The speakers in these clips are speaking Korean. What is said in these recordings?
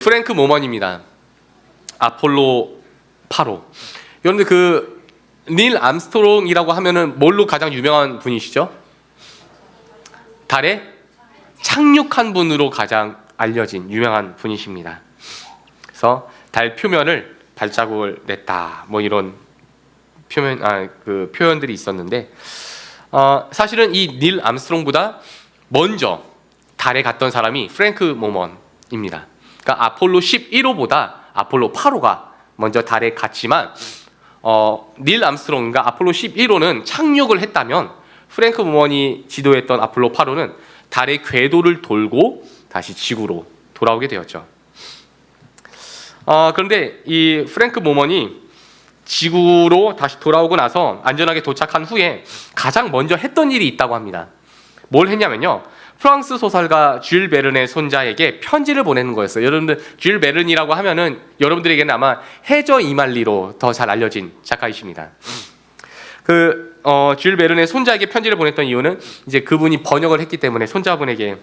프랭크 모먼입니다. 아폴로 8호. 여러분들 닐 암스트롱이라고 하면은 뭘로 가장 유명한 분이시죠? 달에 착륙한 분으로 가장 알려진 유명한 분이십니다. 그래서 달 표면을 발자국을 냈다, 뭐 이런 표현들이 있었는데, 사실은 이 닐 암스트롱보다 먼저 달에 갔던 사람이 프랭크 모먼입니다. 그러니까 아폴로 11호보다 아폴로 8호가 먼저 달에 갔지만, 닐 암스트롱과 아폴로 11호는 착륙을 했다면 프랭크 모먼이 지도했던 아폴로 8호는 달의 궤도를 돌고 다시 지구로 돌아오게 되었죠. 그런데 이 프랭크 모먼이 지구로 다시 돌아오고 나서 안전하게 도착한 후에 가장 먼저 했던 일이 있다고 합니다. 뭘 했냐면요, 프랑스 소설가 줄 베른의 손자에게 편지를 보내는 거였어요. 여러분들 줄 베른이라고 하면은 여러분들에게는 아마 해저 이말리로 더 잘 알려진 작가이십니다. 줄 베른의 손자에게 편지를 보냈던 이유는 이제 그분이 번역을 했기 때문에 손자분에게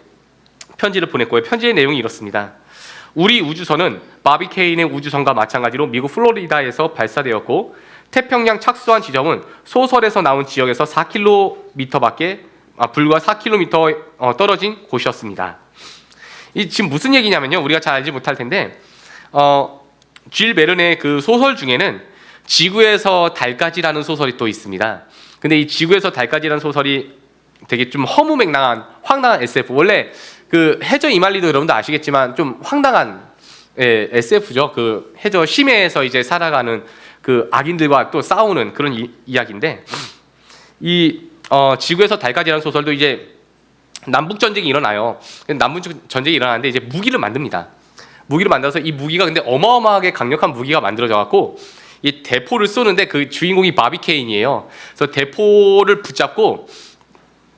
편지를 보냈고요. 편지의 내용이 이렇습니다. 우리 우주선은 바비 케인의 우주선과 마찬가지로 미국 플로리다에서 발사되었고, 태평양 착수한 지점은 소설에서 나온 지역에서 4km 불과 4km 떨어진 곳이었습니다. 이 지금 무슨 얘기냐면요, 우리가 잘 알지 못할 텐데, 줄 베른의 그 소설 중에는 지구에서 달까지라는 소설이 또 있습니다. 근데 이 지구에서 달까지라는 소설이 되게 좀 허무맹랑한 황당한 SF, 원래 그 해저 이말리도 여러분도 아시겠지만 좀 황당한 SF죠. 그 해저 심해에서 이제 살아가는 그 악인들과 또 싸우는 그런 이야기인데, 이 지구에서 달까지라는 소설도 이제 남북 전쟁이 일어나요. 남북 전쟁이 일어나는데 이제 무기를 만듭니다. 무기를 만들어서 이 무기가 근데 어마어마하게 강력한 무기가 만들어져 갖고 이 대포를 쏘는데 그 주인공이 바비 케인이에요. 그래서 대포를 붙잡고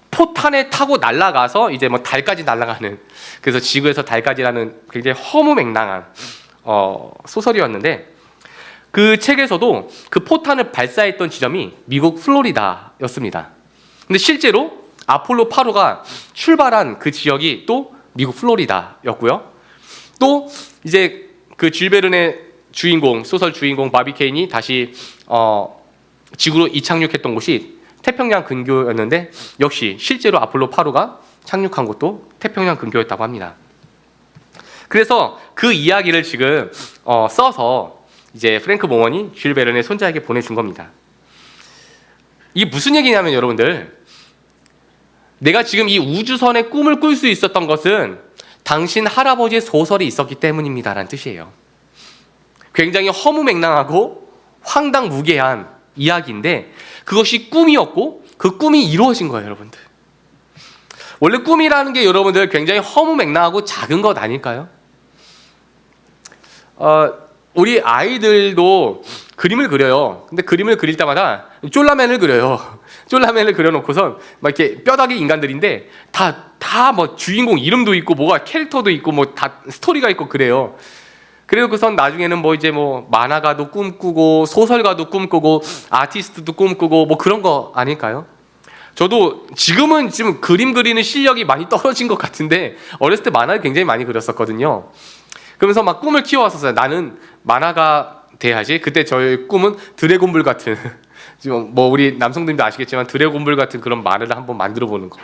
포탄에 타고 날아가서 이제 뭐 달까지 날아가는, 그래서 지구에서 달까지라는 굉장히 허무맹랑한 소설이었는데, 그 책에서도 그 포탄을 발사했던 지점이 미국 플로리다였습니다. 근데 실제로 아폴로 8호가 출발한 그 지역이 또 미국 플로리다였고요. 또 이제 그 줄 베른의 주인공, 소설 주인공 바비 케인이 다시 지구로 이착륙했던 곳이 태평양 근교였는데, 역시 실제로 아폴로 8호가 착륙한 곳도 태평양 근교였다고 합니다. 그래서 그 이야기를 지금 써서 이제 프랭크 모먼이 줄 베른의 손자에게 보내준 겁니다. 이게 무슨 얘기냐면, 여러분들, 내가 지금 이 우주선의 꿈을 꿀 수 있었던 것은 당신 할아버지의 소설이 있었기 때문입니다 라는 뜻이에요. 굉장히 허무맹랑하고 황당무계한 이야기인데, 그것이 꿈이었고 그 꿈이 이루어진 거예요. 여러분들, 원래 꿈이라는 게 여러분들 굉장히 허무맹랑하고 작은 것 아닐까요? 우리 아이들도 그림을 그려요. 근데 그림을 그릴 때마다 쫄라맨을 그려요. 쫄라맨을 그려놓고선 막 이렇게 뼈다귀 인간들인데 다 뭐 주인공 이름도 있고 뭐가 캐릭터도 있고 뭐 다 스토리가 있고 그래요. 그래놓고선 나중에는 뭐 이제 뭐 만화가도 꿈꾸고 소설가도 꿈꾸고 아티스트도 꿈꾸고 뭐 그런 거 아닐까요? 저도 지금 그림 그리는 실력이 많이 떨어진 것 같은데, 어렸을 때 만화를 굉장히 많이 그렸었거든요. 그러면서 막 꿈을 키워왔었어요. 나는 만화가 돼야지. 그때 저의 꿈은 드래곤볼 같은 지금 뭐 우리 남성들도 아시겠지만 드래곤볼 같은 그런 만화를 한번 만들어 보는 거.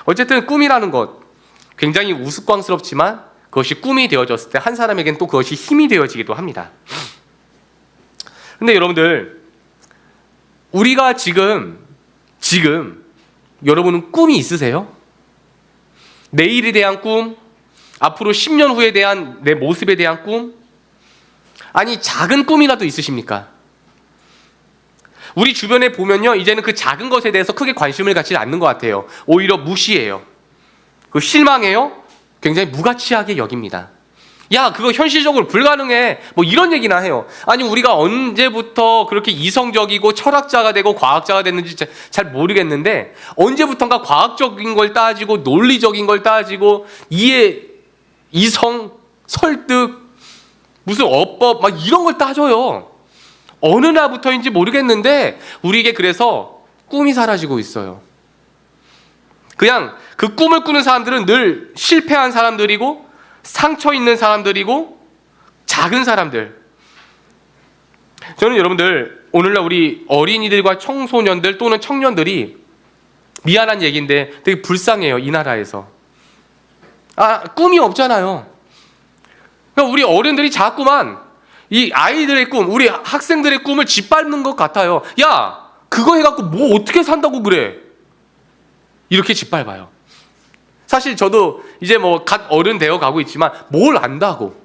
어쨌든 꿈이라는 것 굉장히 우스꽝스럽지만 그것이 꿈이 되어졌을 때 한 사람에겐 또 그것이 힘이 되어지기도 합니다. 근데 여러분들, 우리가 지금 여러분은 꿈이 있으세요? 내일에 대한 꿈, 앞으로 10년 후에 대한 내 모습에 대한 꿈, 아니 작은 꿈이라도 있으십니까? 우리 주변에 보면요, 이제는 그 작은 것에 대해서 크게 관심을 갖지 않는 것 같아요. 오히려 무시해요. 그 실망해요. 굉장히 무가치하게 여깁니다. 야, 그거 현실적으로 불가능해, 뭐 이런 얘기나 해요. 아니, 우리가 언제부터 그렇게 이성적이고 철학자가 되고 과학자가 됐는지 잘 모르겠는데, 언제부턴가 과학적인 걸 따지고 논리적인 걸 따지고 이해, 이성, 설득, 무슨 어법 막 이런 걸 따져요. 어느 날부터인지 모르겠는데 우리에게 그래서 꿈이 사라지고 있어요. 그냥 그 꿈을 꾸는 사람들은 늘 실패한 사람들이고 상처 있는 사람들이고 작은 사람들. 저는 여러분들 오늘날 우리 어린이들과 청소년들 또는 청년들이 미안한 얘기인데 되게 불쌍해요. 이 나라에서. 꿈이 없잖아요. 그러니까 우리 어른들이 자꾸만 이 아이들의 꿈, 우리 학생들의 꿈을 짓밟는 것 같아요. 야, 그거 해갖고 뭐 어떻게 산다고 그래? 이렇게 짓밟아요. 사실 저도 이제 뭐 갓 어른 되어 가고 있지만 뭘 안다고.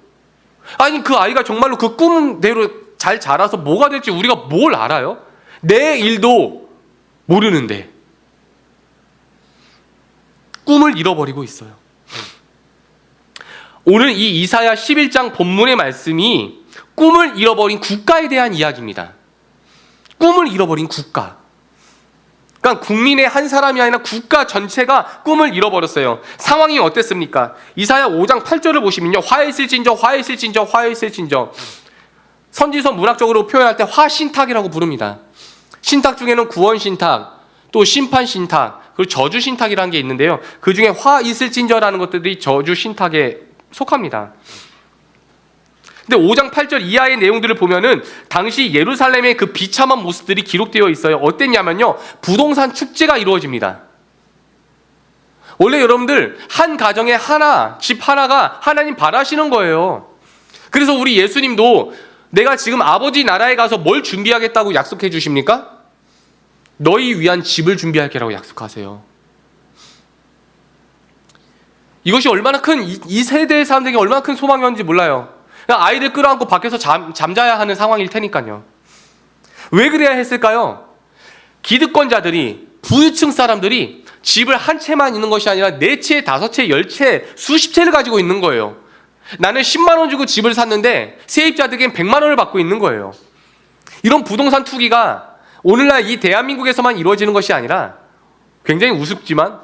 아니 그 아이가 정말로 그 꿈대로 잘 자라서 뭐가 될지 우리가 뭘 알아요? 내 일도 모르는데 꿈을 잃어버리고 있어요. 오늘 이 이사야 11장 본문의 말씀이 꿈을 잃어버린 국가에 대한 이야기입니다. 꿈을 잃어버린 국가. 그러니까 국민의 한 사람이 아니라 국가 전체가 꿈을 잃어버렸어요. 상황이 어땠습니까? 이사야 5장 8절을 보시면요. 화했을진저 화했을진저 화했을진저. 선지서 문학적으로 표현할 때 화신탁이라고 부릅니다. 신탁 중에는 구원신탁, 또 심판신탁, 그리고 저주신탁이라는 게 있는데요. 그 중에 화있을진저라는 것들이 저주신탁에 속합니다. 근데 5장 8절 이하의 내용들을 보면은 당시 예루살렘의 그 비참한 모습들이 기록되어 있어요. 어땠냐면요. 부동산 축제가 이루어집니다. 원래 여러분들 한 가정에 하나, 집 하나가 하나님 바라시는 거예요. 그래서 우리 예수님도 내가 지금 아버지 나라에 가서 뭘 준비하겠다고 약속해 주십니까? 너희 위한 집을 준비할게라고 약속하세요. 이것이 얼마나 큰, 이 세대의 사람들에게 얼마나 큰 소망이었는지 몰라요. 그냥 아이들 끌어안고 밖에서 잠자야 하는 상황일 테니까요. 왜 그래야 했을까요? 기득권자들이, 부유층 사람들이 집을 한 채만 있는 것이 아니라 4채, 5채, 10채, 수십 채를 가지고 있는 거예요. 나는 10만 원 주고 집을 샀는데 세입자들에겐 100만 원을 받고 있는 거예요. 이런 부동산 투기가 오늘날 이 대한민국에서만 이루어지는 것이 아니라 굉장히 우습지만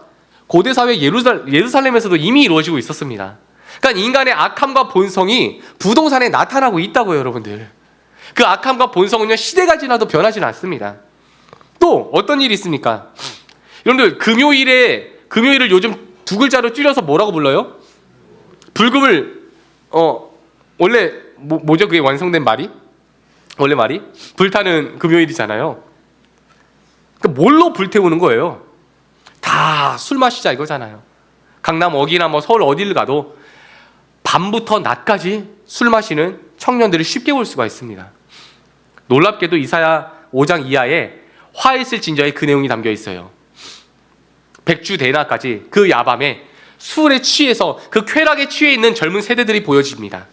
고대 사회 예루살렘에서도 이미 이루어지고 있었습니다. 그러니까 인간의 악함과 본성이 부동산에 나타나고 있다고요, 여러분들. 그 악함과 본성은요, 시대가 지나도 변하지는 않습니다. 또 어떤 일이 있습니까? 여러분들 금요일을 요즘 2글자로 줄여서 뭐라고 불러요? 불금을 원래 뭐죠? 그게 완성된 말이? 원래 말이? 불타는 금요일이잖아요. 그러니까 뭘로 불태우는 거예요? 다 술 마시자 이거잖아요. 강남 어기나 뭐 서울 어디를 가도 밤부터 낮까지 술 마시는 청년들을 쉽게 볼 수가 있습니다. 놀랍게도 이사야 5장 이하에 화했을진저에 그 내용이 담겨 있어요. 백주대나까지 그 야밤에 술에 취해서 그 쾌락에 취해 있는 젊은 세대들이 보여집니다.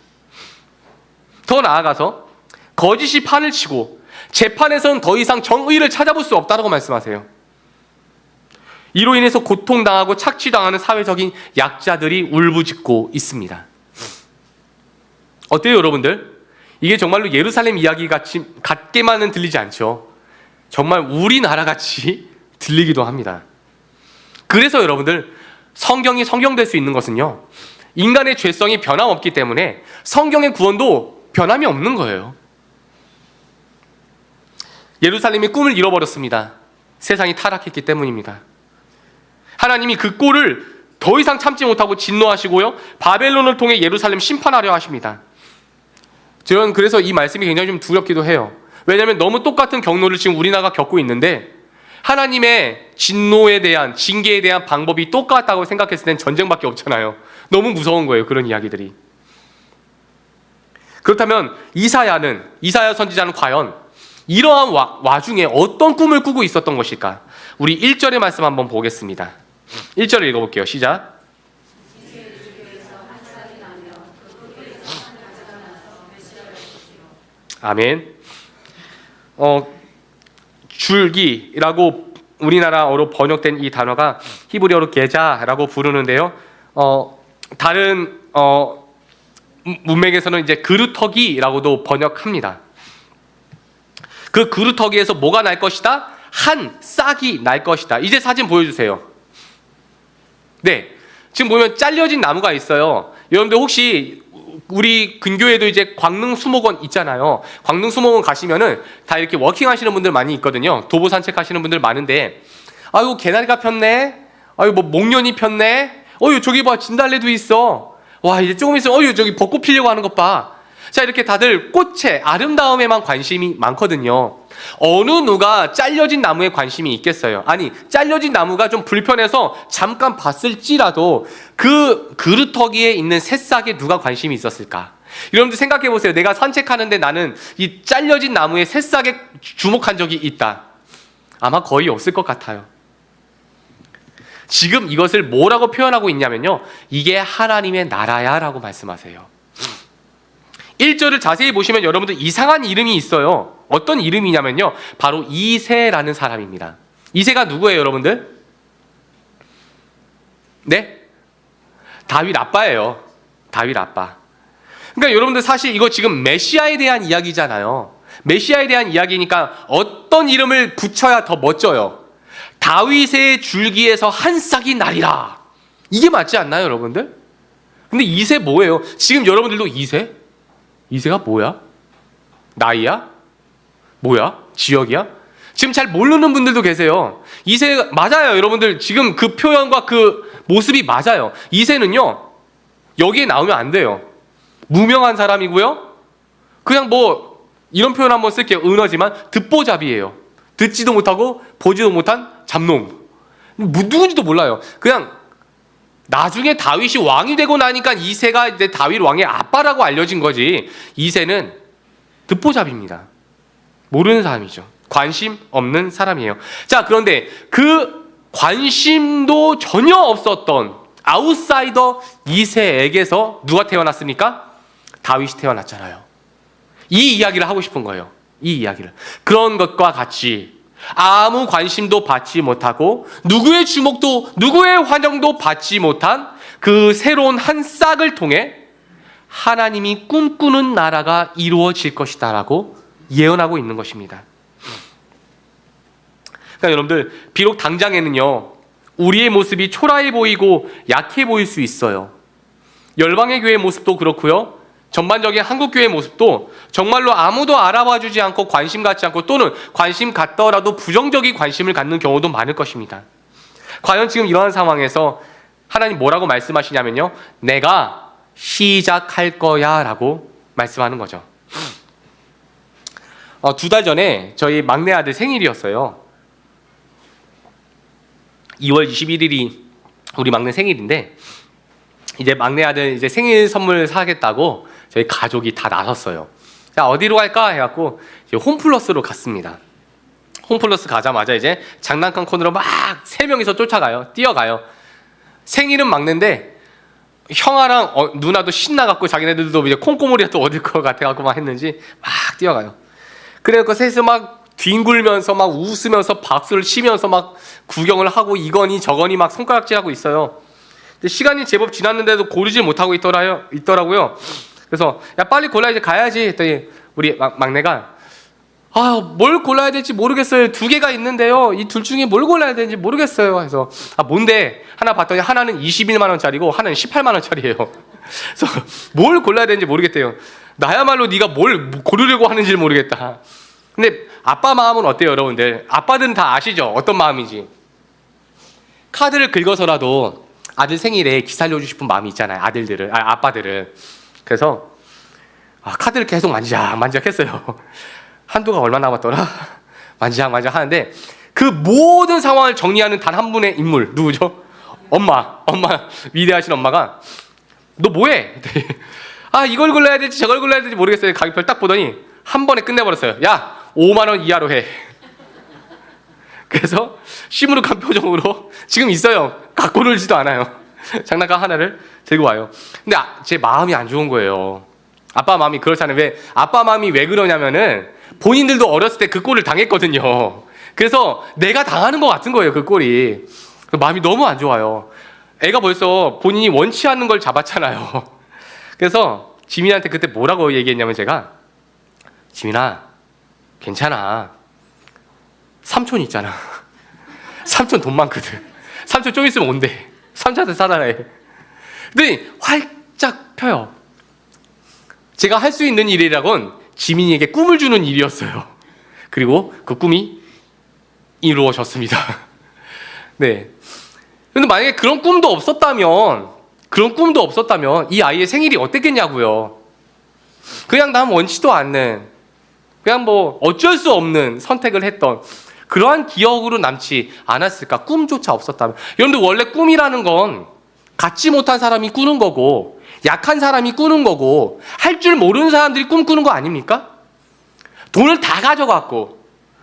더 나아가서 거짓이 판을 치고 재판에서는 더 이상 정의를 찾아볼 수 없다고 말씀하세요. 이로 인해서 고통당하고 착취당하는 사회적인 약자들이 울부짖고 있습니다. 어때요, 여러분들? 이게 정말로 예루살렘 이야기 같게만은 들리지 않죠. 정말 우리나라 같이 들리기도 합니다. 그래서 여러분들, 성경이 성경될 수 있는 것은요, 인간의 죄성이 변함없기 때문에 성경의 구원도 변함이 없는 거예요. 예루살렘이 꿈을 잃어버렸습니다. 세상이 타락했기 때문입니다. 하나님이 그 꼴을 더 이상 참지 못하고 진노하시고요, 바벨론을 통해 예루살렘 심판하려 하십니다. 저는 그래서 이 말씀이 굉장히 좀 두렵기도 해요. 왜냐하면 너무 똑같은 경로를 지금 우리나라가 겪고 있는데 하나님의 진노에 대한, 징계에 대한 방법이 똑같다고 생각했을 땐 전쟁밖에 없잖아요. 너무 무서운 거예요, 그런 이야기들이. 그렇다면 이사야 선지자는 과연 이러한 와중에 어떤 꿈을 꾸고 있었던 것일까? 우리 1절의 말씀 한번 보겠습니다. 1절을 읽어볼게요. 시작. 아멘. 줄기라고 우리나라어로 번역된 이 단어가 히브리어로 게자라고 부르는데요. 다른 문맥에서는 이제 그루터기라고도 번역합니다. 그 그루터기에서 뭐가 날 것이다? 한 싹이 날 것이다. 이제 사진 보여주세요. 네, 지금 보면 잘려진 나무가 있어요. 여러분들 혹시 우리 근교에도 이제 광릉수목원 있잖아요. 광릉수목원 가시면은 다 이렇게 워킹하시는 분들 많이 있거든요. 도보 산책하시는 분들 많은데, 아유 개나리가 폈네, 아유 뭐 목련이 폈네, 어유 저기 봐 진달래도 있어, 와, 이제 조금 있으면 저기 벚꽃 피려고 하는 것 봐. 자, 이렇게 다들 꽃에 아름다움에만 관심이 많거든요. 어느 누가 잘려진 나무에 관심이 있겠어요? 아니, 잘려진 나무가 좀 불편해서 잠깐 봤을지라도 그 그루터기에 있는 새싹에 누가 관심이 있었을까? 여러분들 생각해 보세요. 내가 산책하는데 나는 이 잘려진 나무의 새싹에 주목한 적이 있다. 아마 거의 없을 것 같아요. 지금 이것을 뭐라고 표현하고 있냐면요, 이게 하나님의 나라야 라고 말씀하세요. 1절을 자세히 보시면 여러분들 이상한 이름이 있어요. 어떤 이름이냐면요, 바로 이새라는 사람입니다. 이새가 누구예요, 여러분들? 네? 다윗 아빠예요. 다윗 아빠. 그러니까 여러분들 사실 이거 지금 메시아에 대한 이야기잖아요. 메시아에 대한 이야기니까 어떤 이름을 붙여야 더 멋져요? 다윗의 줄기에서 한 싹이 나리라. 이게 맞지 않나요, 여러분들? 근데 이새 뭐예요? 지금 여러분들도 이새? 이새가 뭐야? 나이야? 뭐야? 지역이야? 지금 잘 모르는 분들도 계세요. 이새 맞아요, 여러분들. 지금 그 표현과 그 모습이 맞아요. 이새는요, 여기에 나오면 안 돼요. 무명한 사람이고요. 그냥 뭐 이런 표현 한번 쓸게요. 은어지만 듣보잡이에요. 듣지도 못하고 보지도 못한 잡놈. 누군지도 몰라요. 그냥 나중에 다윗이 왕이 되고 나니까 이새가 이제 다윗 왕의 아빠라고 알려진 거지. 이새는 듣보잡입니다. 모르는 사람이죠. 관심 없는 사람이에요. 자, 그런데 그 관심도 전혀 없었던 아웃사이더 이새에게서 누가 태어났습니까? 다윗이 태어났잖아요. 이 이야기를 하고 싶은 거예요. 이 이야기를. 그런 것과 같이 아무 관심도 받지 못하고 누구의 주목도 누구의 환영도 받지 못한 그 새로운 한 싹을 통해 하나님이 꿈꾸는 나라가 이루어질 것이다 라고 예언하고 있는 것입니다. 그러니까 여러분들, 비록 당장에는요, 우리의 모습이 초라해 보이고 약해 보일 수 있어요. 열방의 교회의 모습도 그렇고요, 전반적인 한국교회의 모습도 정말로 아무도 알아봐 주지 않고 관심 갖지 않고, 또는 관심 갖더라도 부정적인 관심을 갖는 경우도 많을 것입니다. 과연 지금 이러한 상황에서 하나님 뭐라고 말씀하시냐면요, 내가 시작할 거야 라고 말씀하는 거죠. 2달 전에 저희 막내 아들 생일이었어요. 2월 21일이 우리 막내 생일인데, 이제 막내 아들 이제 생일 선물 사겠다고 저희 가족이 다 나섰어요. 자, 어디로 갈까 해갖고 이제 홈플러스로 갔습니다. 홈플러스 가자마자 이제 장난감 코너로 막 3명이서 쫓아가요. 뛰어가요. 생일은 막내인데 형아랑 누나도 신나갖고 자기네들도 이제 콩고물이가 또 어딜 것 같아갖고 막 했는지 막 뛰어가요. 그래갖고 셋이서 막 뒹굴면서 막 웃으면서 박수를 치면서 막 구경을 하고 이거니 저거니 막 손가락질하고 있어요. 근데 시간이 제법 지났는데도 고르지 못하고 있더라고요. 그래서 야, 빨리 골라, 이제 가야지 했더니 우리 막내가 뭘 골라야 될지 모르겠어요. 2개가 있는데요, 이 둘 중에 뭘 골라야 되는지 모르겠어요. 그래서 뭔데? 하나 봤더니 하나는 21만 원짜리고 하나는 18만 원짜리예요. 그래서 뭘 골라야 되는지 모르겠대요. 나야말로 네가 뭘 고르려고 하는지를 모르겠다. 근데 아빠 마음은 어때요, 여러분들? 아빠들은 다 아시죠? 어떤 마음인지. 카드를 긁어서라도 아들 생일에 기살려주고 싶은 마음이 있잖아요, 아빠들은. 그래서 카드를 계속 만지작 했어요. 한도가 얼마 남았더라? 만지작 하는데, 그 모든 상황을 정리하는 단 한 분의 인물, 누구죠? 엄마, 위대하신 엄마가 너 뭐해? 이걸 골라야 될지 저걸 골라야 될지 모르겠어요. 가격표를 딱 보더니 한 번에 끝내버렸어요. 야, 5만 원 이하로 해. 그래서 시무룩한 표정으로 지금 있어요. 갖고 놀지도 않아요. 장난감 하나를 들고 와요. 근데 제 마음이 안 좋은 거예요. 아빠 마음이 그렇잖아요. 아빠 마음이 왜 그러냐면은 본인들도 어렸을 때 그 꼴을 당했거든요. 그래서 내가 당하는 것 같은 거예요, 그 꼴이. 마음이 너무 안 좋아요. 애가 벌써 본인이 원치 않는 걸 잡았잖아요. 그래서 지민한테 그때 뭐라고 얘기했냐면, 제가 지민아, 괜찮아. 삼촌 있잖아. 삼촌 돈 많거든. 삼촌 좀 있으면 온대. 삼촌한테 사달라 해. 근데 활짝 펴요. 제가 할 수 있는 일이라곤 지민이에게 꿈을 주는 일이었어요. 그리고 그 꿈이 이루어졌습니다. 네. 근데 만약에 그런 꿈도 없었다면 그런 꿈도 없었다면 이 아이의 생일이 어땠겠냐고요. 그냥 난 원치도 않는, 그냥 뭐 어쩔 수 없는 선택을 했던 그러한 기억으로 남지 않았을까. 꿈조차 없었다면. 여러분들, 원래 꿈이라는 건 갖지 못한 사람이 꾸는 거고, 약한 사람이 꾸는 거고, 할 줄 모르는 사람들이 꿈꾸는 거 아닙니까? 돈을 다 가져갔고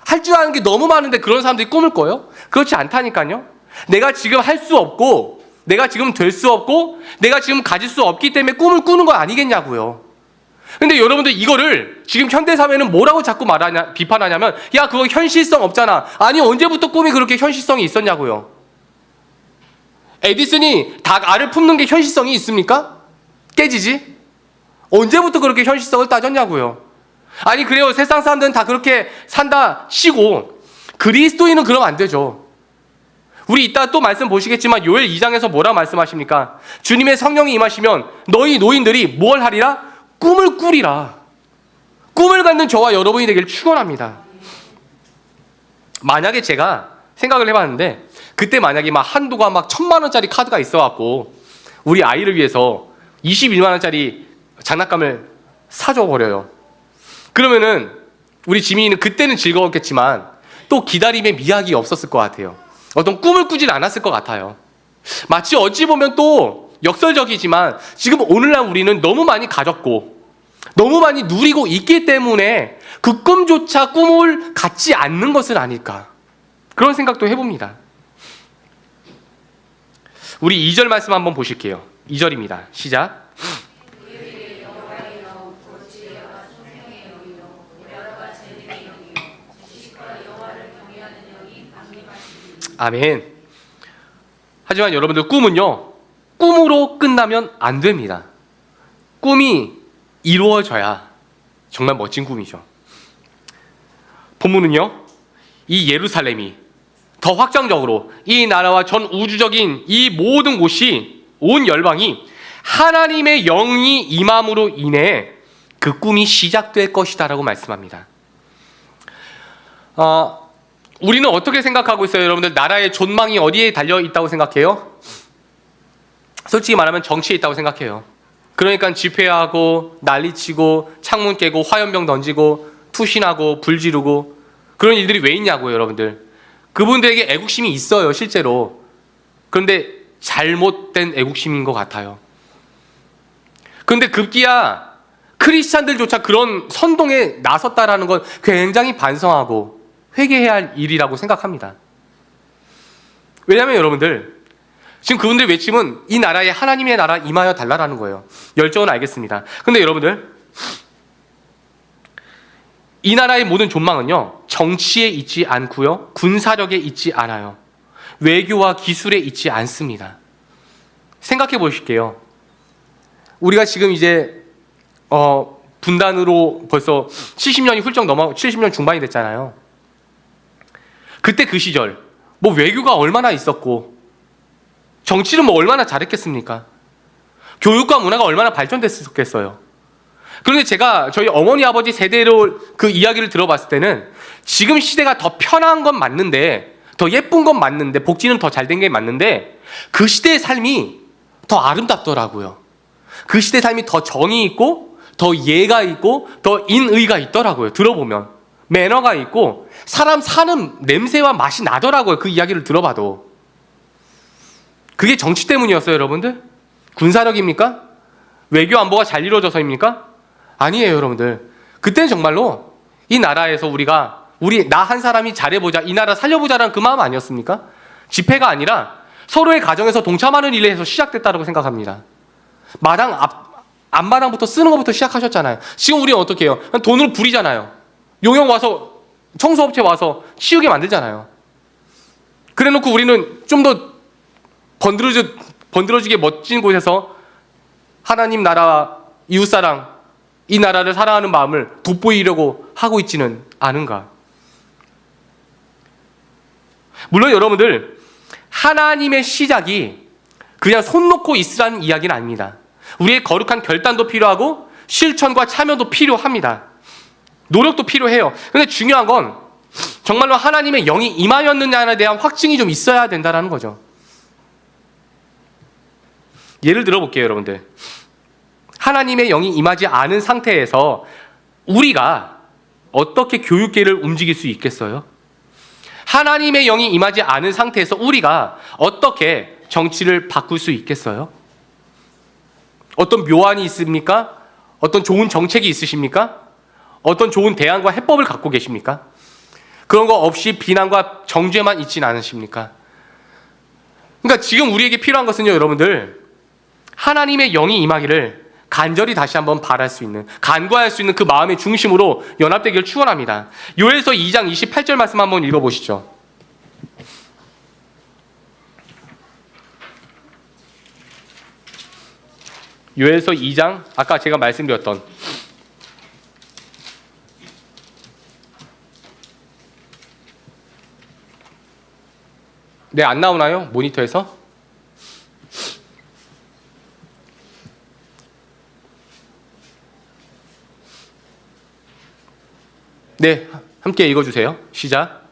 할 줄 아는 게 너무 많은데 그런 사람들이 꿈을 꿔요? 그렇지 않다니까요. 내가 지금 할 수 없고, 내가 지금 될 수 없고, 내가 지금 가질 수 없기 때문에 꿈을 꾸는 거 아니겠냐고요. 근데 여러분들, 이거를 지금 현대사회는 뭐라고 자꾸 비판하냐면, 야, 그거 현실성 없잖아. 아니, 언제부터 꿈이 그렇게 현실성이 있었냐고요. 에디슨이 닭 알을 품는 게 현실성이 있습니까? 깨지지? 언제부터 그렇게 현실성을 따졌냐고요. 아니, 그래요, 세상 사람들은 다 그렇게 산다 치고 그리스도인은 그러면 안 되죠. 우리 이따 또 말씀 보시겠지만 요엘 2장에서 뭐라 말씀하십니까? 주님의 성령이 임하시면 너희 노인들이 뭘 하리라? 꿈을 꾸리라. 꿈을 갖는 저와 여러분이 되기를 축원합니다. 만약에 제가 생각을 해봤는데, 그때 만약에 막 한도가 막 1,000만 원짜리 카드가 있어갖고 우리 아이를 위해서 21만 원짜리 장난감을 사줘 버려요. 그러면은 우리 지민이는 그때는 즐거웠겠지만 또 기다림의 미학이 없었을 것 같아요. 어떤 꿈을 꾸진 않았을 것 같아요. 마치 어찌 보면 또 역설적이지만 지금 오늘날 우리는 너무 많이 가졌고 너무 많이 누리고 있기 때문에 그 꿈조차 꿈을 갖지 않는 것은 아닐까, 그런 생각도 해봅니다. 우리 2절 말씀 한번 보실게요. 2절입니다. 시작. 아멘. 하지만 여러분들, 꿈은요, 꿈으로 끝나면 안 됩니다. 꿈이 이루어져야 정말 멋진 꿈이죠. 본문은요, 이 예루살렘이 더 확장적으로 이 나라와 전 우주적인 이 모든 곳이, 온 열방이 하나님의 영이 임함으로 인해 그 꿈이 시작될 것이다 라고 말씀합니다. 우리는 어떻게 생각하고 있어요? 여러분들, 나라의 존망이 어디에 달려있다고 생각해요? 솔직히 말하면 정치에 있다고 생각해요. 그러니까 집회하고 난리치고 창문 깨고 화염병 던지고 투신하고 불 지르고 그런 일들이 왜 있냐고요. 여러분들, 그분들에게 애국심이 있어요, 실제로. 그런데 잘못된 애국심인 것 같아요. 그런데 급기야 크리스찬들조차 그런 선동에 나섰다라는 건 굉장히 반성하고 회개해야 할 일이라고 생각합니다. 왜냐하면 여러분들, 지금 그분들의 외침은 이 나라에 하나님의 나라 임하여 달라라는 거예요. 열정은 알겠습니다. 근데 여러분들, 이 나라의 모든 존망은요, 정치에 있지 않고요, 군사력에 있지 않아요. 외교와 기술에 있지 않습니다. 생각해 보실게요. 우리가 지금 이제 분단으로 벌써 70년이 훌쩍 넘어 70년 중반이 됐잖아요. 그때 그 시절 뭐 외교가 얼마나 있었고 정치는 뭐 얼마나 잘했겠습니까? 교육과 문화가 얼마나 발전됐었겠어요. 그런데 제가 저희 어머니 아버지 세대로 그 이야기를 들어봤을 때는 지금 시대가 더 편한 건 맞는데, 더 예쁜 건 맞는데, 복지는 더 잘 된 게 맞는데, 그 시대의 삶이 더 아름답더라고요. 그 시대의 삶이 더 정이 있고 더 예가 있고 더 인의가 있더라고요. 들어보면 매너가 있고 사람 사는 냄새와 맛이 나더라고요. 그 이야기를 들어봐도. 그게 정치 때문이었어요, 여러분들? 군사력입니까? 외교 안보가 잘 이루어져서입니까? 아니에요, 여러분들. 그때는 정말로 이 나라에서 나 한 사람이 잘해보자, 이 나라 살려보자라는 그 마음 아니었습니까? 집회가 아니라 서로의 가정에서 동참하는 일에 해서 시작됐다고 생각합니다. 앞마당부터 쓰는 것부터 시작하셨잖아요. 지금 우리는 어떻게 해요? 돈으로 부리잖아요. 용역 와서, 청소업체 와서 치우게 만들잖아요. 그래 놓고 우리는 좀 더 번들어지게 멋진 곳에서 하나님 나라와 이웃사랑, 이 나라를 사랑하는 마음을 돋보이려고 하고 있지는 않은가. 물론 여러분들, 하나님의 시작이 그냥 손 놓고 있으라는 이야기는 아닙니다. 우리의 거룩한 결단도 필요하고 실천과 참여도 필요합니다. 노력도 필요해요. 근데 중요한 건 정말로 하나님의 영이 임하였느냐에 대한 확증이 좀 있어야 된다는 거죠. 예를 들어 볼게요, 여러분들. 하나님의 영이 임하지 않은 상태에서 우리가 어떻게 교육계를 움직일 수 있겠어요? 하나님의 영이 임하지 않은 상태에서 우리가 어떻게 정치를 바꿀 수 있겠어요? 어떤 묘안이 있습니까? 어떤 좋은 정책이 있으십니까? 어떤 좋은 대안과 해법을 갖고 계십니까? 그런 거 없이 비난과 정죄만 있진 않으십니까? 그러니까 지금 우리에게 필요한 것은요, 여러분들, 하나님의 영이 임하기를 간절히 다시 한번 바랄 수 있는, 간구할 수 있는 그 마음의 중심으로 연합되기를 축원합니다. 요엘서 2장 28절 말씀 한번 읽어보시죠. 요엘서 2장, 아까 제가 말씀드렸던 네, 안 나오나요? 모니터에서? 네, 함께 읽어주세요. 시작.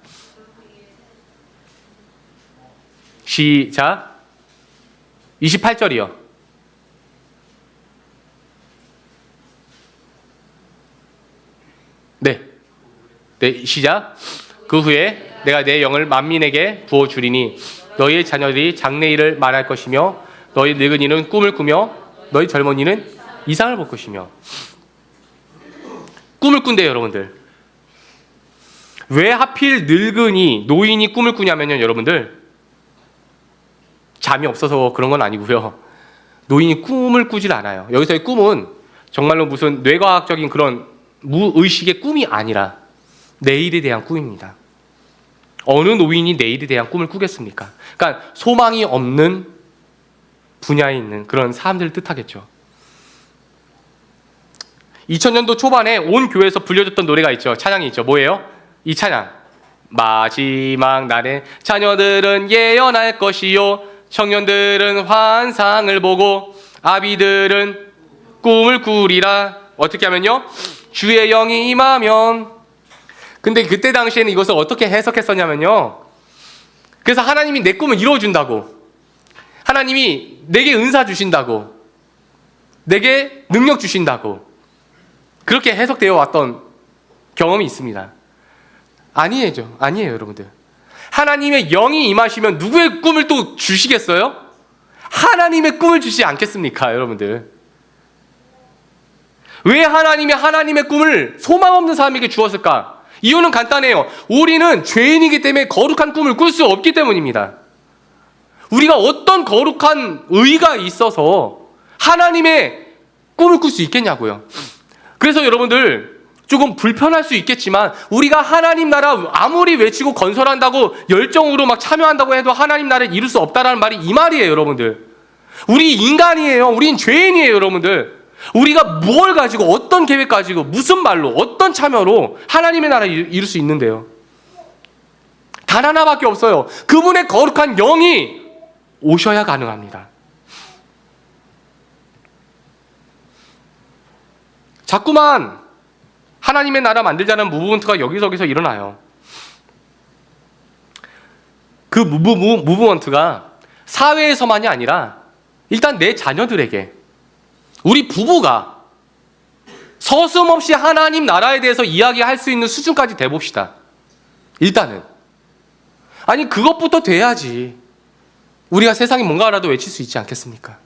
시작. 28절이요. 네. 네, 시작. 그 후에 내가 내 영을 만민에게 부어주리니 너희의 자녀들이 장래일을 말할 것이며 너희 늙은이는 꿈을 꾸며 너희 젊은이는 이상을 볼 것이며. 꿈을 꾼대요, 여러분들. 왜 하필 늙은이, 노인이 꿈을 꾸냐면요, 여러분들, 잠이 없어서 그런 건 아니고요. 노인이 꿈을 꾸질 않아요. 여기서의 꿈은 정말로 무슨 뇌과학적인 그런 무의식의 꿈이 아니라 내일에 대한 꿈입니다. 어느 노인이 내일에 대한 꿈을 꾸겠습니까? 그러니까 소망이 없는 분야에 있는 그런 사람들을 뜻하겠죠. 2000년도 초반에 온 교회에서 불려졌던 노래가 있죠. 찬양이 있죠. 뭐예요? 이 찬양. 마지막 날에 자녀들은 예언할 것이요 청년들은 환상을 보고 아비들은 꿈을 꾸리라. 어떻게 하면요? 주의 영이 임하면. 근데 그때 당시에는 이것을 어떻게 해석했었냐면요, 그래서 하나님이 내 꿈을 이루어준다고, 하나님이 내게 은사 주신다고, 내게 능력 주신다고, 그렇게 해석되어 왔던 경험이 있습니다. 아니에요, 여러분들. 하나님의 영이 임하시면 누구의 꿈을 또 주시겠어요? 하나님의 꿈을 주시지 않겠습니까, 여러분들? 왜 하나님이 하나님의 꿈을 소망 없는 사람에게 주었을까? 이유는 간단해요. 우리는 죄인이기 때문에 거룩한 꿈을 꿀 수 없기 때문입니다. 우리가 어떤 거룩한 의가 있어서 하나님의 꿈을 꿀 수 있겠냐고요. 그래서 여러분들, 조금 불편할 수 있겠지만 우리가 하나님 나라 아무리 외치고 건설한다고 열정으로 막 참여한다고 해도 하나님 나라를 이룰 수 없다라는 말이 이 말이에요, 여러분들. 우리 인간이에요. 우린 죄인이에요, 여러분들. 우리가 뭘 가지고, 어떤 계획 가지고, 무슨 말로, 어떤 참여로 하나님의 나라를 이룰 수 있는데요? 단 하나밖에 없어요. 그분의 거룩한 영이 오셔야 가능합니다. 자꾸만 하나님의 나라 만들자는 무브먼트가 여기저기서 일어나요. 그 무브먼트가 사회에서만이 아니라 일단 내 자녀들에게, 우리 부부가 서슴없이 하나님 나라에 대해서 이야기할 수 있는 수준까지 돼봅시다. 일단은. 아니, 그것부터 돼야지 우리가 세상에 뭔가라도 외칠 수 있지 않겠습니까?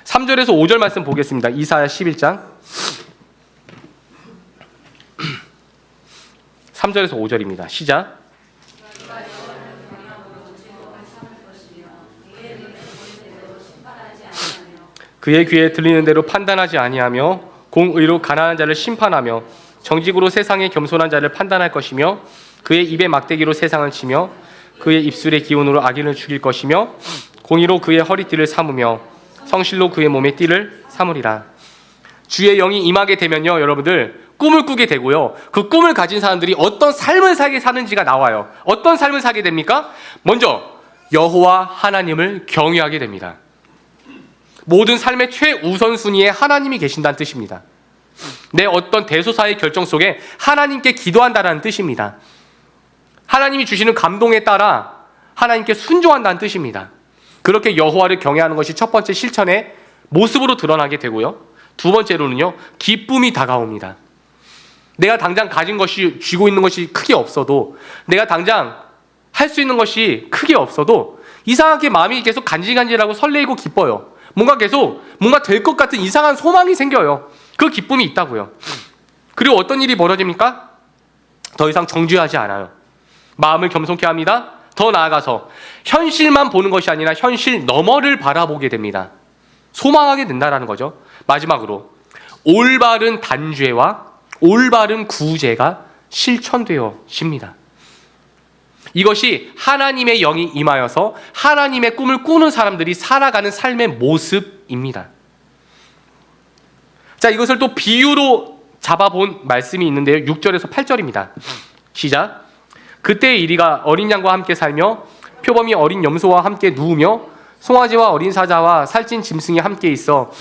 3절에서 5절 말씀 보겠습니다. 이사야 11장 3절에서 5절입니다. 시작. 그의 귀에 들리는 대로 판단하지 아니하며 공의로 가난한 자를 심판하며 정직으로 세상의 겸손한 자를 판단할 것이며 그의 입에 막대기로 세상을 치며 그의 입술의 기운으로 악인을 죽일 것이며 공의로 그의 허리띠를 삼으며 성실로 그의 몸에 띠를 삼으리라. 주의 영이 임하게 되면요, 여러분들, 꿈을 꾸게 되고요, 그 꿈을 가진 사람들이 어떤 삶을 살게 사는지가 나와요. 어떤 삶을 살게 됩니까? 먼저 여호와 하나님을 경외하게 됩니다. 모든 삶의 최우선순위에 하나님이 계신다는 뜻입니다. 내 어떤 대소사의 결정 속에 하나님께 기도한다는 뜻입니다. 하나님이 주시는 감동에 따라 하나님께 순종한다는 뜻입니다. 그렇게 여호와를 경외하는 것이 첫 번째 실천의 모습으로 드러나게 되고요. 두 번째로는요, 기쁨이 다가옵니다. 내가 당장 가진 것이, 쥐고 있는 것이 크게 없어도, 내가 당장 할 수 있는 것이 크게 없어도 이상하게 마음이 계속 간질간질하고 설레이고 기뻐요. 뭔가 될 것 같은 이상한 소망이 생겨요. 그 기쁨이 있다고요. 그리고 어떤 일이 벌어집니까? 더 이상 정죄하지 않아요. 마음을 겸손케 합니다. 더 나아가서 현실만 보는 것이 아니라 현실 너머를 바라보게 됩니다. 소망하게 된다는 거죠. 마지막으로 올바른 단죄와 올바른 구제가 실천되어집니다. 이것이 하나님의 영이 임하여서 하나님의 꿈을 꾸는 사람들이 살아가는 삶의 모습입니다. 자, 이것을 또 비유로 잡아본 말씀이 있는데요. 6절에서 8절입니다. 시작. 그때 이리가 어린 양과 함께 살며 표범이 어린 염소와 함께 누우며 송아지와 어린 사자와 살찐 짐승이 함께 있어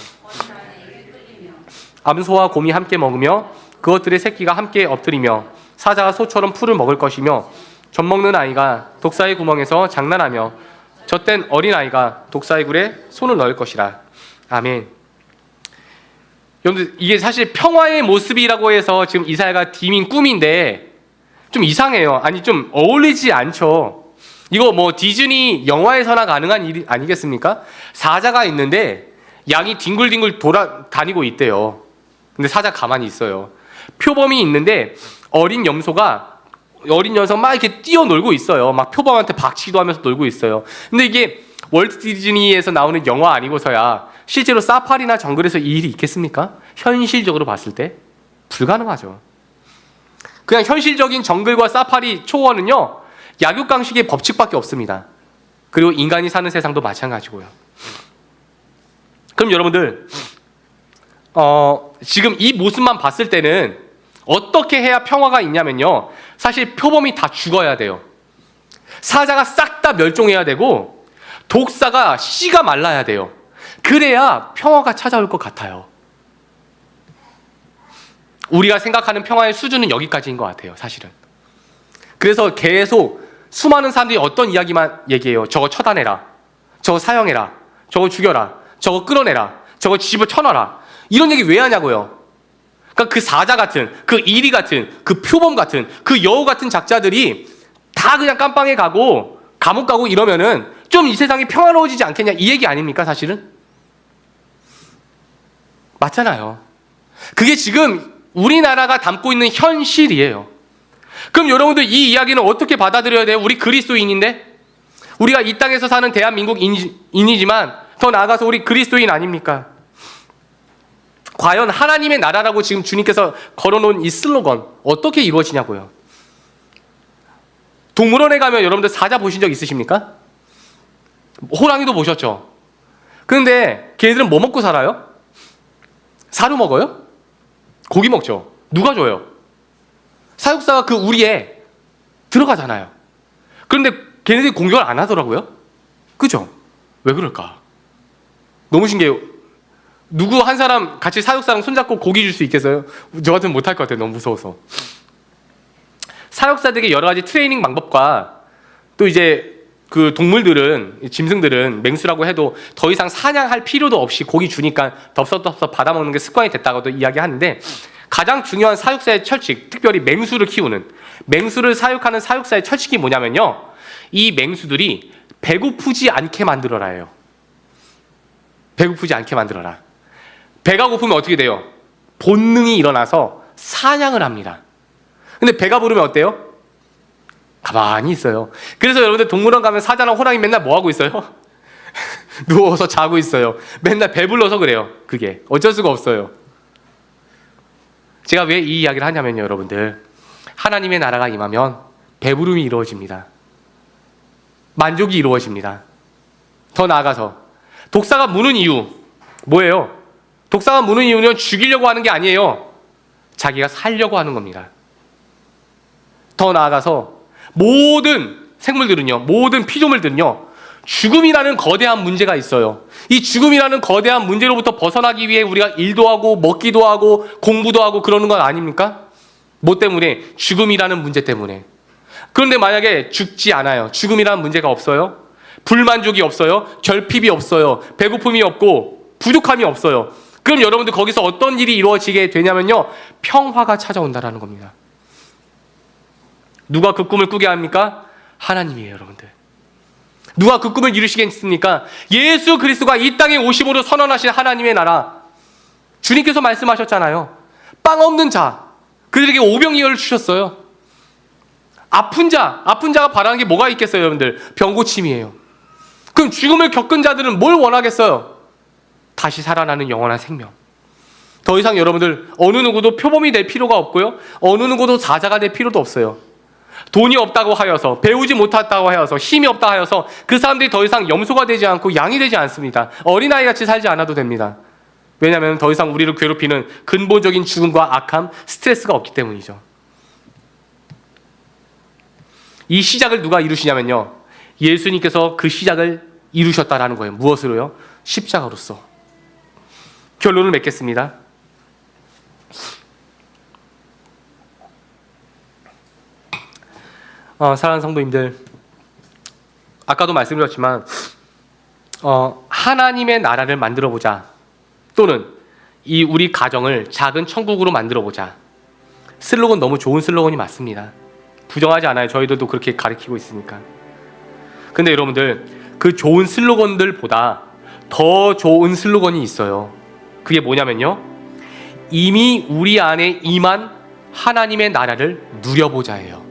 암소와 곰이 함께 먹으며 그것들의 새끼가 함께 엎드리며 사자가 소처럼 풀을 먹을 것이며 젖 먹는 아이가 독사의 구멍에서 장난하며 젖된 어린 아이가 독사의 굴에 손을 넣을 것이라. 아멘. 여러분들, 이게 사실 평화의 모습이라고 해서 지금 이사야가 디민 꿈인데 좀 이상해요. 아니, 좀 어울리지 않죠. 이거 뭐 디즈니 영화에서나 가능한 일 아니겠습니까? 사자가 있는데 양이 뒹굴뒹굴 돌아다니고 있대요. 근데 사자 가만히 있어요. 표범이 있는데 어린 녀석 막 이렇게 뛰어놀고 있어요. 막 표범한테 박치기도 하면서 놀고 있어요. 근데 이게 월트 디즈니에서 나오는 영화 아니고서야 실제로 사파리나 정글에서 이 일이 있겠습니까? 현실적으로 봤을 때 불가능하죠. 그냥 현실적인 정글과 사파리 초원은요, 약육강식의 법칙밖에 없습니다. 그리고 인간이 사는 세상도 마찬가지고요. 그럼 여러분들, 지금 이 모습만 봤을 때는 어떻게 해야 평화가 있냐면요, 사실 표범이 다 죽어야 돼요. 사자가 싹 다 멸종해야 되고 독사가 씨가 말라야 돼요. 그래야 평화가 찾아올 것 같아요. 우리가 생각하는 평화의 수준은 여기까지인 것 같아요, 사실은. 그래서 계속 수많은 사람들이 어떤 이야기만 얘기해요. 저거 처단해라, 저거 사형해라, 저거 죽여라, 저거 끌어내라, 저거 집어 쳐놔라. 이런 얘기 왜 하냐고요. 그러니까 그 사자 같은, 그 이리 같은, 그 표범 같은, 그 여우 같은 작자들이 다 그냥 깜빵에 가고 감옥 가고 이러면은 좀 이 세상이 평화로워지지 않겠냐, 이 얘기 아닙니까, 사실은? 맞잖아요. 그게 지금 우리나라가 담고 있는 현실이에요. 그럼 여러분들, 이 이야기는 어떻게 받아들여야 돼요? 우리 그리스도인인데, 우리가 이 땅에서 사는 대한민국인이지만 더 나아가서 우리 그리스도인 아닙니까? 과연 하나님의 나라라고 지금 주님께서 걸어놓은 이 슬로건 어떻게 이루어지냐고요. 동물원에 가면 여러분들 사자 보신 적 있으십니까? 호랑이도 보셨죠? 그런데 걔네들은 뭐 먹고 살아요? 사료 먹어요? 고기 먹죠. 누가 줘요? 사육사가 그 우리에 들어가잖아요. 그런데 걔네들이 공격을 안 하더라고요. 그죠? 왜 그럴까? 너무 신기해요. 누구 한 사람 같이 사육사랑 손잡고 고기 줄 수 있겠어요? 저 같으면 못할 것 같아요. 너무 무서워서. 사육사들에게 여러 가지 트레이닝 방법과 또 이제 그 동물들은, 짐승들은 맹수라고 해도 더 이상 사냥할 필요도 없이 고기 주니까 덥석덥석 받아먹는 게 습관이 됐다고도 이야기하는데, 가장 중요한 사육사의 철칙, 특별히 맹수를 키우는, 맹수를 사육하는 사육사의 철칙이 뭐냐면요, 이 맹수들이 배고프지 않게 만들어라예요. 배고프지 않게 만들어라. 배가 고프면 어떻게 돼요? 본능이 일어나서 사냥을 합니다. 근데 배가 부르면 어때요? 가만히 있어요. 그래서 여러분들 동물원 가면 사자나 호랑이 맨날 뭐 하고 있어요? 누워서 자고 있어요. 맨날 배불러서 그래요. 그게 어쩔 수가 없어요. 제가 왜 이 이야기를 하냐면요, 여러분들, 하나님의 나라가 임하면 배부름이 이루어집니다. 만족이 이루어집니다. 더 나아가서 독사가 무는 이유 뭐예요? 독사가 무는 이유는 죽이려고 하는 게 아니에요. 자기가 살려고 하는 겁니다. 더 나아가서 모든 생물들은요, 모든 피조물들은요, 죽음이라는 거대한 문제가 있어요. 이 죽음이라는 거대한 문제로부터 벗어나기 위해 우리가 일도 하고 먹기도 하고 공부도 하고 그러는 건 아닙니까? 뭐 때문에? 죽음이라는 문제 때문에. 그런데 만약에 죽지 않아요. 죽음이라는 문제가 없어요. 불만족이 없어요. 결핍이 없어요. 배고픔이 없고 부족함이 없어요. 그럼 여러분들 거기서 어떤 일이 이루어지게 되냐면요, 평화가 찾아온다라는 겁니다. 누가 그 꿈을 꾸게 합니까? 하나님이에요, 여러분들. 누가 그 꿈을 이루시겠습니까? 예수 그리스도가 이 땅에 오심으로 선언하신 하나님의 나라. 주님께서 말씀하셨잖아요. 빵 없는 자, 그들에게 오병이어를 주셨어요. 아픈 자가 바라는 게 뭐가 있겠어요, 여러분들? 병고침이에요. 그럼 죽음을 겪은 자들은 뭘 원하겠어요? 다시 살아나는 영원한 생명. 더 이상 여러분들 어느 누구도 표범이 될 필요가 없고요, 어느 누구도 사자가 될 필요도 없어요. 돈이 없다고 하여서, 배우지 못했다고 하여서, 힘이 없다 하여서 그 사람들이 더 이상 염소가 되지 않고 양이 되지 않습니다. 어린아이같이 살지 않아도 됩니다. 왜냐하면 더 이상 우리를 괴롭히는 근본적인 죽음과 악함, 스트레스가 없기 때문이죠. 이 시작을 누가 이루시냐면요, 예수님께서 그 시작을 이루셨다라는 거예요. 무엇으로요? 십자가로서. 결론을 맺겠습니다. 사랑하는 성도님들, 아까도 말씀드렸지만 하나님의 나라를 만들어보자, 또는 이 우리 가정을 작은 천국으로 만들어보자. 슬로건 너무 좋은 슬로건이 맞습니다. 부정하지 않아요. 저희들도 그렇게 가르치고 있으니까. 근데 여러분들, 그 좋은 슬로건들보다 더 좋은 슬로건이 있어요. 그게 뭐냐면요, 이미 우리 안에 임한 하나님의 나라를 누려보자예요.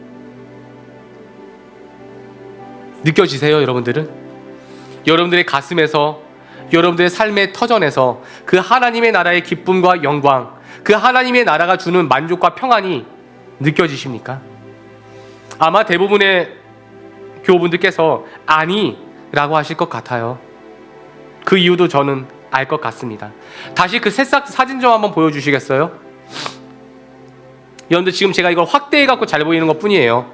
느껴지세요, 여러분들은? 여러분들의 가슴에서, 여러분들의 삶의 터전에서 그 하나님의 나라의 기쁨과 영광, 그 하나님의 나라가 주는 만족과 평안이 느껴지십니까? 아마 대부분의 교우분들께서 아니라고 하실 것 같아요. 그 이유도 저는 알 것 같습니다. 다시 그 새싹 사진 좀 한번 보여주시겠어요? 여러분들, 지금 제가 이걸 확대해갖고 잘 보이는 것 뿐이에요.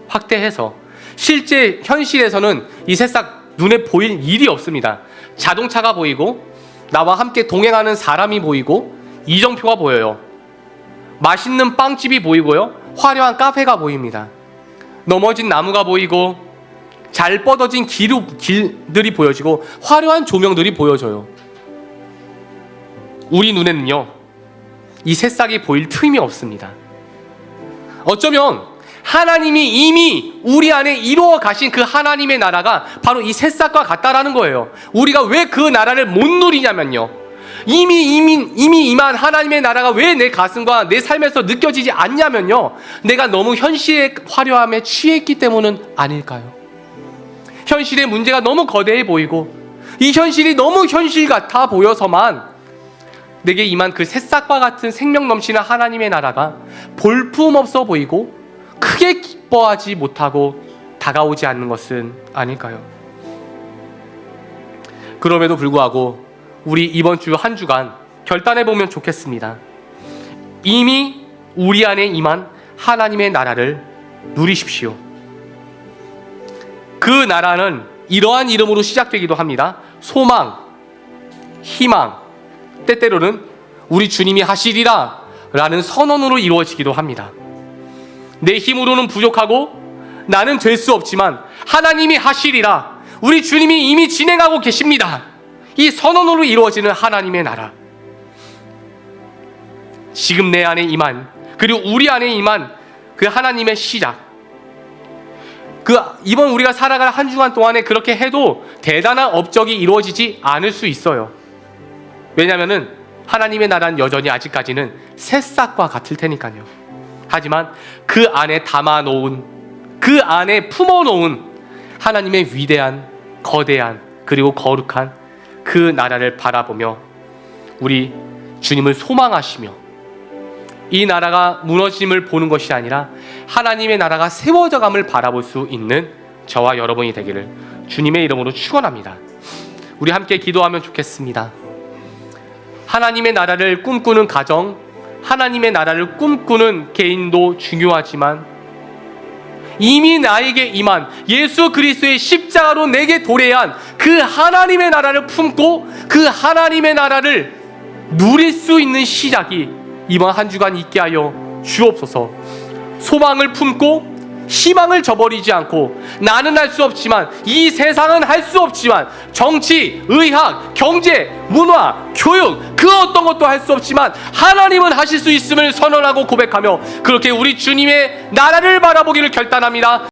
확대해서. 실제 현실에서는 이 새싹 눈에 보일 일이 없습니다. 자동차가 보이고, 나와 함께 동행하는 사람이 보이고, 이정표가 보여요. 맛있는 빵집이 보이고요, 화려한 카페가 보입니다. 넘어진 나무가 보이고, 잘 뻗어진 길들이 보여지고, 화려한 조명들이 보여져요. 우리 눈에는요, 이 새싹이 보일 틈이 없습니다. 어쩌면 하나님이 이미 우리 안에 이루어 가신 그 하나님의 나라가 바로 이 새싹과 같다라는 거예요. 우리가 왜 그 나라를 못 누리냐면요, 이미 임한 하나님의 나라가 왜 내 가슴과 내 삶에서 느껴지지 않냐면요, 내가 너무 현실의 화려함에 취했기 때문은 아닐까요? 현실의 문제가 너무 거대해 보이고, 이 현실이 너무 현실 같아 보여서만 내게 임한 그 새싹과 같은 생명 넘치는 하나님의 나라가 볼품없어 보이고 크게 기뻐하지 못하고 다가오지 않는 것은 아닐까요? 그럼에도 불구하고 우리 이번 주 한 주간 결단해 보면 좋겠습니다. 이미 우리 안에 임한 하나님의 나라를 누리십시오. 그 나라는 이러한 이름으로 시작되기도 합니다. 소망, 희망, 때때로는 우리 주님이 하시리라 라는 선언으로 이루어지기도 합니다. 내 힘으로는 부족하고 나는 될 수 없지만 하나님이 하시리라, 우리 주님이 이미 진행하고 계십니다. 이 선언으로 이루어지는 하나님의 나라, 지금 내 안에 임한, 그리고 우리 안에 임한 그 하나님의 시작, 이번 우리가 살아갈 한 주간 동안에 그렇게 해도 대단한 업적이 이루어지지 않을 수 있어요. 왜냐하면 하나님의 나라는 여전히 아직까지는 새싹과 같을 테니까요. 하지만 그 안에 담아놓은, 그 안에 품어놓은 하나님의 위대한, 거대한, 그리고 거룩한 그 나라를 바라보며 우리 주님을 소망하시며, 이 나라가 무너짐을 보는 것이 아니라 하나님의 나라가 세워져감을 바라볼 수 있는 저와 여러분이 되기를 주님의 이름으로 축원합니다. 우리 함께 기도하면 좋겠습니다. 하나님의 나라를 꿈꾸는 가정, 하나님의 나라를 꿈꾸는 개인도 중요하지만 이미 나에게 임한 예수 그리스도의 십자가로 내게 도래한 그 하나님의 나라를 품고 그 하나님의 나라를 누릴 수 있는 시작이 이번 한 주간 있게 하여 주옵소서. 소망을 품고 희망을 저버리지 않고 나는 할 수 없지만 이 세상은 할 수 없지만 정치, 의학, 경제, 문화, 교육 그 어떤 것도 할 수 없지만 하나님은 하실 수 있음을 선언하고 고백하며 그렇게 우리 주님의 나라를 바라보기를 결단합니다.